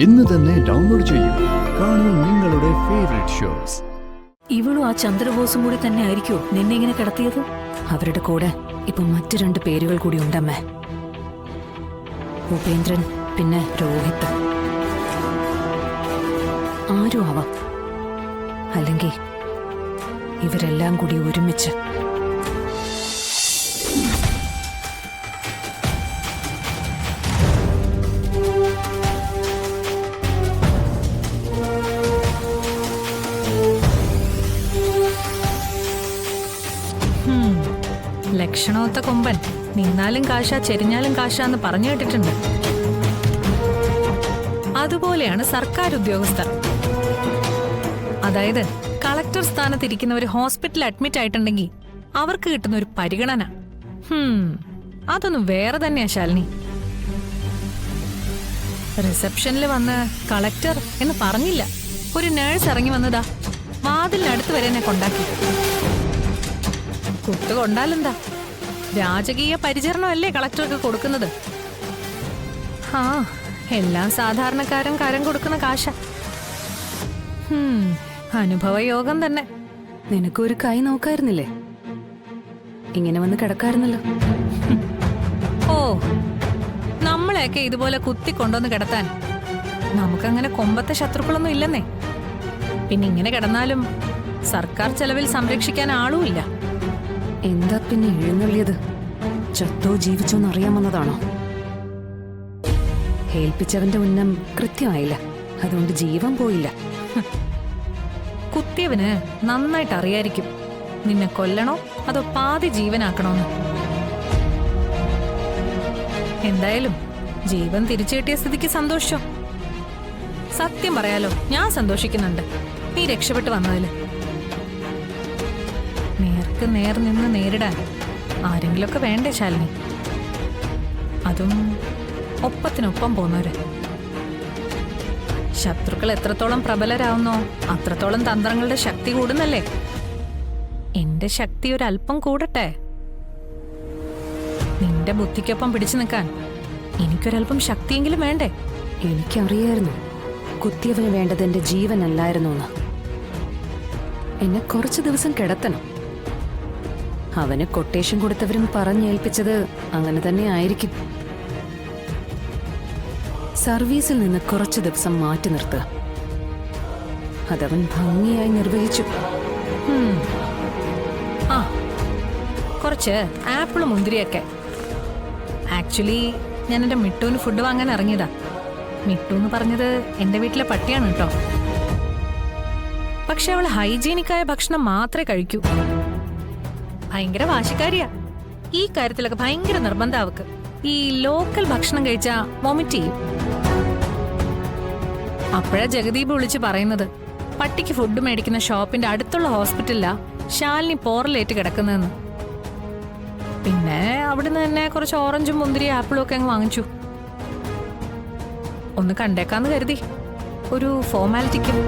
ഇന്ന് തന്നെ ഡൗൺലോഡ് ചെയ്യൂ. കാണൂ നിങ്ങളുടെ ഫേവറേറ്റ് ഷോസ്. ഇവളും ആ ചന്ദ്രബോസും കൂടി തന്നെ ആയിരിക്കോ നിന്നെ ഇങ്ങനെ കിടത്തിയത്? അവരുടെ കൂടെ ഇപ്പൊ മറ്റു 2 പേരുകൾ കൂടി ഉണ്ടമ്മേ. ഉപേന്ദ്രൻ പിന്നെ രോഹിത്. ആരും ആവാം, അല്ലെങ്കിൽ ഇവരെല്ലാം കൂടി ഒരുമിച്ച്. ലക്ഷണമൊത്ത കൊമ്പൻ നിന്നാലും കാശ ചെരിഞ്ഞാലും കാശാന്ന് പറഞ്ഞു കേട്ടിട്ടുണ്ട്. അതുപോലെയാണ് സർക്കാർ ഉദ്യോഗസ്ഥർ. അതായത് കളക്ടർ സ്ഥാനത്തിരിക്കുന്നവർ ഹോസ്പിറ്റലിൽ അഡ്മിറ്റ് ആയിട്ടുണ്ടെങ്കിൽ അവർക്ക് കിട്ടുന്ന ഒരു പരിഗണന അതൊന്നും വേറെ തന്നെയാ ശാലിനി. റിസപ്ഷനിൽ വന്ന് കളക്ടർ എന്ന് പറഞ്ഞില്ല, ഒരു നേഴ്സ് ഇറങ്ങി വന്നതാ വാതിലിനടുത്ത് വരെ എന്നെ കൊണ്ടാക്കി. കുത്തുകൊണ്ടാലെന്താ, രാജകീയ പരിചരണമല്ലേ കളക്ടർക്ക് കൊടുക്കുന്നത്. എല്ലാം സാധാരണക്കാരൻ കരം കൊടുക്കുന്ന കാശ. അനുഭവയോഗം തന്നെ. നിനക്കൊരു കൈ നോക്കായിരുന്നില്ലേ? ഇങ്ങനെ വന്ന് കിടക്കായിരുന്നല്ലോ. ഓ, നമ്മളെയൊക്കെ ഇതുപോലെ കുത്തിക്കൊണ്ടൊന്ന് കിടത്താൻ നമുക്കങ്ങനെ കൊമ്പത്തെ ശത്രുക്കളൊന്നും ഇല്ലെന്നേ. പിന്നെ ഇങ്ങനെ കിടന്നാലും സർക്കാർ ചെലവിൽ സംരക്ഷിക്കാൻ ആളുമില്ല. എന്താ പിന്നെ എഴുന്നള്ളിയത്? ചത്തോ ജീവിച്ചോന്ന് അറിയാൻ വന്നതാണോ? ഏൽപ്പിച്ചവന്റെ ഉന്നം കൃത്യമായില്ല, അതുകൊണ്ട് ജീവൻ പോയില്ല. കുത്തിയവന് നന്നായിട്ട് അറിയായിരിക്കും നിന്നെ കൊല്ലണോ അതോ പാതി ജീവനാക്കണോന്ന്. എന്തായാലും ജീവൻ തിരിച്ചു കിട്ടിയ സ്ഥിതിക്ക് സന്തോഷം. സത്യം പറയാലോ, ഞാൻ സന്തോഷിക്കുന്നുണ്ട് നീ രക്ഷപ്പെട്ടു വന്നതില്. നേർക്ക് നേർ നിന്ന് നേരിടാൻ ആരെങ്കിലുമൊക്കെ വേണ്ടേ ശാലിനി? അതും ഒപ്പത്തിനൊപ്പം പോന്നവര്. ശത്രുക്കൾ എത്രത്തോളം പ്രബലരാവുന്നോ അത്രത്തോളം തന്ത്രങ്ങളുടെ ശക്തി കൂടുന്നല്ലേ. എന്റെ ശക്തി ഒരല്പം കൂടട്ടെ. നിന്റെ ബുദ്ധിക്കൊപ്പം പിടിച്ചു നിൽക്കാൻ എനിക്കൊരല്പം ശക്തിയെങ്കിലും വേണ്ടേ? എനിക്കറിയായിരുന്നു കുത്തിയവന് വേണ്ടത് എന്റെ ജീവനല്ലായിരുന്നു എന്ന്. എന്നെ കുറച്ചു ദിവസം കിടത്തണം. അവന് കൊട്ടേഷൻ കൊടുത്തവരും പറഞ്ഞേൽപ്പിച്ചത് അങ്ങനെ തന്നെ ആയിരിക്കും. സർവീസിൽ നിന്ന് കുറച്ചു ദിവസം മാറ്റി നിർത്തുക. അതവൻ ഭംഗിയായി നിർവഹിച്ചു. ആ, കുറച്ച് ആപ്പിളും മുന്തിരിയൊക്കെ. ആക്ച്വലി ഞാൻ എൻ്റെ മിട്ടുവിന് ഫുഡ് വാങ്ങാൻ ഇറങ്ങിയതാ. മിട്ടു എന്ന് പറഞ്ഞത് എൻ്റെ വീട്ടിലെ പട്ടിയാണ് കേട്ടോ. പക്ഷെ അവൾ ഹൈജീനിക്കായ ഭക്ഷണം മാത്രമേ കഴിക്കൂ. ഭയങ്കര വാശിക്കാരിയാ. ഈ കാര്യത്തിലൊക്കെ ഭയങ്കര നിർബന്ധം അവക്ക്. ഈ ലോക്കൽ ഭക്ഷണം കഴിച്ചാ വൊമിറ്റ് ചെയ്യും. അപ്പോഴാ ജഗദീപ് വിളിച്ച് പറയുന്നത് പട്ടിക്ക് ഫുഡ് മേടിക്കുന്ന ഷോപ്പിന്റെ അടുത്തുള്ള ഹോസ്പിറ്റലിലാ ശാലിനി പോറലേറ്റ് കിടക്കുന്നതെന്ന്. പിന്നെ അവിടുന്ന് തന്നെ കുറച്ച് ഓറഞ്ചും മുന്തിരി ആപ്പിളും ഒക്കെ അങ്ങ് വാങ്ങിച്ചു. ഒന്ന് കണ്ടേക്കാന്ന് കരുതി, ഒരു ഫോർമാലിറ്റിക്കും.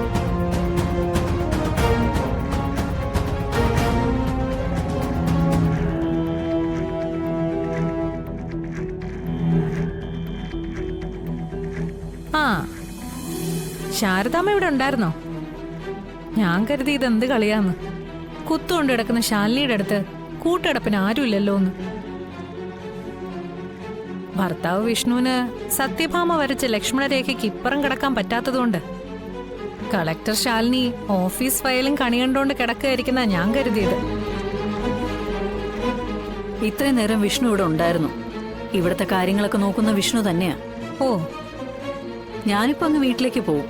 ആ, ശാരദാമ്മ ഇവിടെ ഉണ്ടായിരുന്നോ? ഞാൻ കരുതി ഇതെന്ത് കളിയാന്ന്. കുത്തുകൊണ്ട് കിടക്കുന്ന ശാലിനിയുടെ അടുത്ത് കൂട്ടിടപ്പിന് ആരുമില്ലല്ലോ എന്ന്. ഭർത്താവ് വിഷ്ണുവിന് സത്യഭാമ വരച്ച ലക്ഷ്മണരേഖയ്ക്ക് ഇപ്പുറം കിടക്കാൻ പറ്റാത്തതുകൊണ്ട് കളക്ടർ ശാലിനി ഓഫീസ് ഫയലും കണി കണ്ടോണ്ട് കിടക്കുകയായിരിക്കുന്ന ഞാൻ കരുതിയത്. ഇത്രയും നേരം വിഷ്ണു ഇവിടെ ഉണ്ടായിരുന്നു. ഇവിടുത്തെ കാര്യങ്ങളൊക്കെ നോക്കുന്ന വിഷ്ണു തന്നെയാ. ഓ, ഞാനിപ്പോ അങ്ങ് വീട്ടിലേക്ക് പോവും.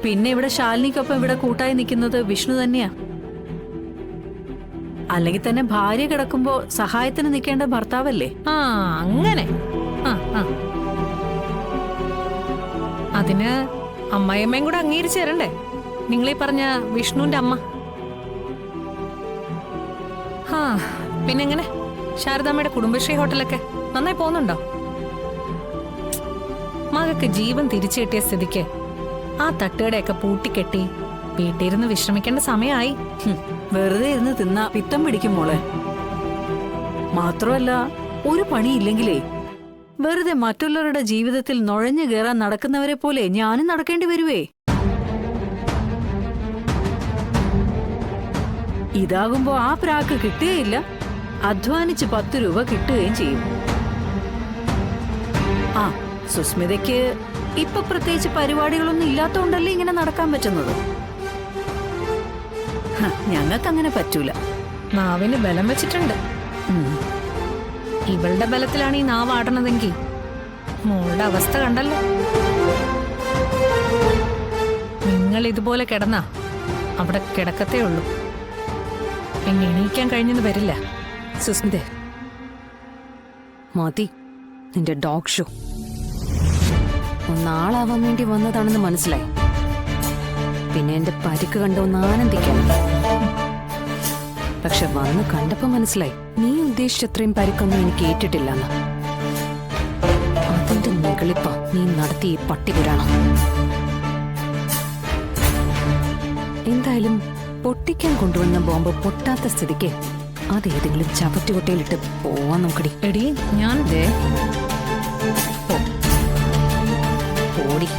പിന്നെ ഇവിടെ ശാലിനിക്കൊപ്പം ഇവിടെ കൂട്ടായി നിൽക്കുന്നത് വിഷ്ണു തന്നെയാ. അല്ലെങ്കിൽ തന്നെ ഭാര്യ കിടക്കുമ്പോ സഹായത്തിന് നിൽക്കേണ്ട ഭർത്താവല്ലേ? ആ, അങ്ങനെ. അതിന് അമ്മായിയമ്മയും കൂടെ അംഗീകരിച്ചു തരണ്ടേ? നിങ്ങളീ പറഞ്ഞ വിഷ്ണുവിന്റെ അമ്മ. പിന്നെങ്ങനെ ശാരദാമ്മയുടെ കുടുംബശ്രീ ഹോട്ടലൊക്കെ നന്നായി പോകുന്നുണ്ടോ? മകക്ക് ജീവൻ തിരിച്ചു കിട്ടിയ സ്ഥിതിക്ക് ആ തട്ടുകടയൊക്കെ പൂട്ടിക്കെട്ടി വീട്ടിലിരുന്ന് വിശ്രമിക്കേണ്ട സമയമായി. വെറുതെ ഇരുന്ന് തിന്നാ പിത്തം പിടിക്കും മോളെ. മാത്രമല്ല ഒരു പണിയില്ലെങ്കിലേ വെറുതെ മറ്റുള്ളവരുടെ ജീവിതത്തിൽ നുഴഞ്ഞു കയറാൻ നടക്കുന്നവരെ പോലെ ഞാനും നടക്കേണ്ടി വരുവേ. ഇതാകുമ്പോ ആ പ്രാക്ക് കിട്ടുകയില്ല, അധ്വാനിച്ച് 10 രൂപ കിട്ടുകയും ചെയ്യും. ആ, സുസ്മിതയ്ക്ക് ഇപ്പൊ പ്രത്യേകിച്ച് പരിപാടികളൊന്നും ഇല്ലാത്തോണ്ടല്ലേ ഇങ്ങനെ നടക്കാൻ പറ്റുന്നത്. ഞങ്ങൾക്കങ്ങനെ പറ്റൂല. നാവിന് ബലം വെച്ചിട്ടുണ്ട്. ഇവളുടെ ബലത്തിലാണ് ഈ നാവ് ആടണതെങ്കിൽ മോളുടെ അവസ്ഥ കണ്ടല്ലോ. നിങ്ങൾ ഇതുപോലെ കിടന്നാ അവിടെ കിടക്കത്തേ ഉള്ളൂ, പിന്നെ എണീക്കാൻ കഴിഞ്ഞെന്ന് വരില്ല. സുസ്മിതേ, മതി നിന്റെ ഡോഗ് ഷോ. ഒന്നാളാവാൻ വേണ്ടി വന്നതാണെന്ന് മനസ്സിലായി. പിന്നെ എന്റെ പരിക്ക് കണ്ട ഒന്ന് ആനന്ദിക്കണം. പക്ഷെ വന്ന് കണ്ടപ്പോ മനസ്സിലായി നീ ഉദ്ദേശിച്ചത്രയും പരിക്കൊന്നും എനിക്ക് ഏറ്റിട്ടില്ലെന്ന്. അതിന്റെ മുകളിപ്പ നീ നടത്തിയ ഈ പട്ടിപുരാണം. എന്തായാലും പൊട്ടിക്കാൻ കൊണ്ടുവന്ന ബോംബ് പൊട്ടാത്ത സ്ഥിതിക്ക് അതേതെങ്കിലും ചവറ്റുകൊട്ടയിലിട്ട് പോവാൻ നോക്കടി. എടി ഞാൻ ഓടി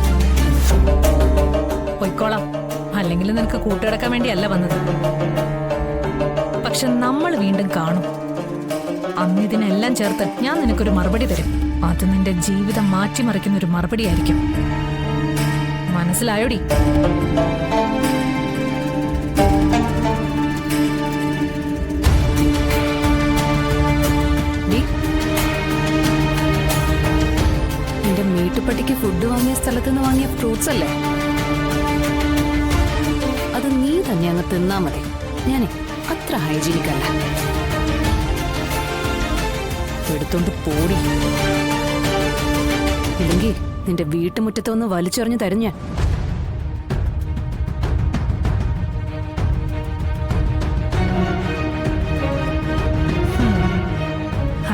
പൊയ്ക്കോളാം. അല്ലെങ്കിൽ നിനക്ക് കൂട്ടുകിടക്കാൻ വേണ്ടിയല്ല വന്നത്. പക്ഷെ നമ്മൾ വീണ്ടും കാണും. അന്ന് ഇതിനെല്ലാം ചേർത്ത് ഞാൻ നിനക്കൊരു മറുപടി തരും. അത് നിന്റെ ജീവിതം മാറ്റിമറിക്കുന്ന ഒരു മറുപടി ആയിരിക്കും. മനസ്സിലായോടി? നിന്റെ മീട്ടുപട്ടിക്ക് ഫുഡ് വാങ്ങിയ സ്ഥലത്തുനിന്ന് വാങ്ങിയ ഫ്രൂട്ട്സ് അല്ലേ? അത് നീ തന്നെ അങ്ങ് തിന്നാ മതി. ഞാനേ അത്ര ഹൈജീനിക് അല്ല. എടുത്തോണ്ട് പോടി, ഇല്ലെങ്കിൽ നിന്റെ വീട്ടുമുറ്റത്ത് ഒന്ന് വലിച്ചെറിഞ്ഞു തരും ഞാൻ.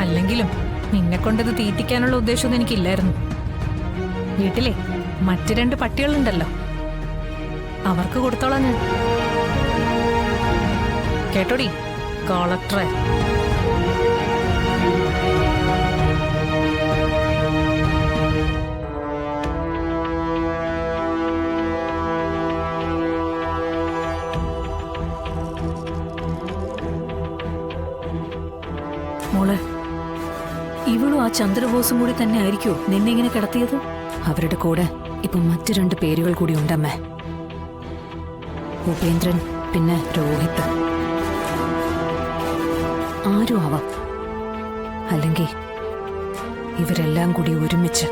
അല്ലെങ്കിലും നിന്നെ കൊണ്ടത് തീറ്റിക്കാനുള്ള ഉദ്ദേശമൊന്നും എനിക്കില്ലായിരുന്നു. വീട്ടിലെ മറ്റു 2 പട്ടികളുണ്ടല്ലോ, അവർക്ക് കൊടുത്തോളാം ഞാൻ. കേട്ടോടി കളക്ടറെ? മോളെ, ഇവളും ആ ചന്ദ്രബോസും കൂടി തന്നെ ആയിരിക്കോ നിന്നെ ഇങ്ങനെ കിടത്തിയത്? അവരുടെ കൂടെ ഇപ്പൊ മറ്റു 2 പേരുകൾ കൂടി ഉണ്ടമ്മേ. ഉപേന്ദ്രൻ പിന്നെ രോഹിത്. ആരും ആവാം, അല്ലെങ്കിൽ ഇവരെല്ലാം കൂടി ഒരുമിച്ച്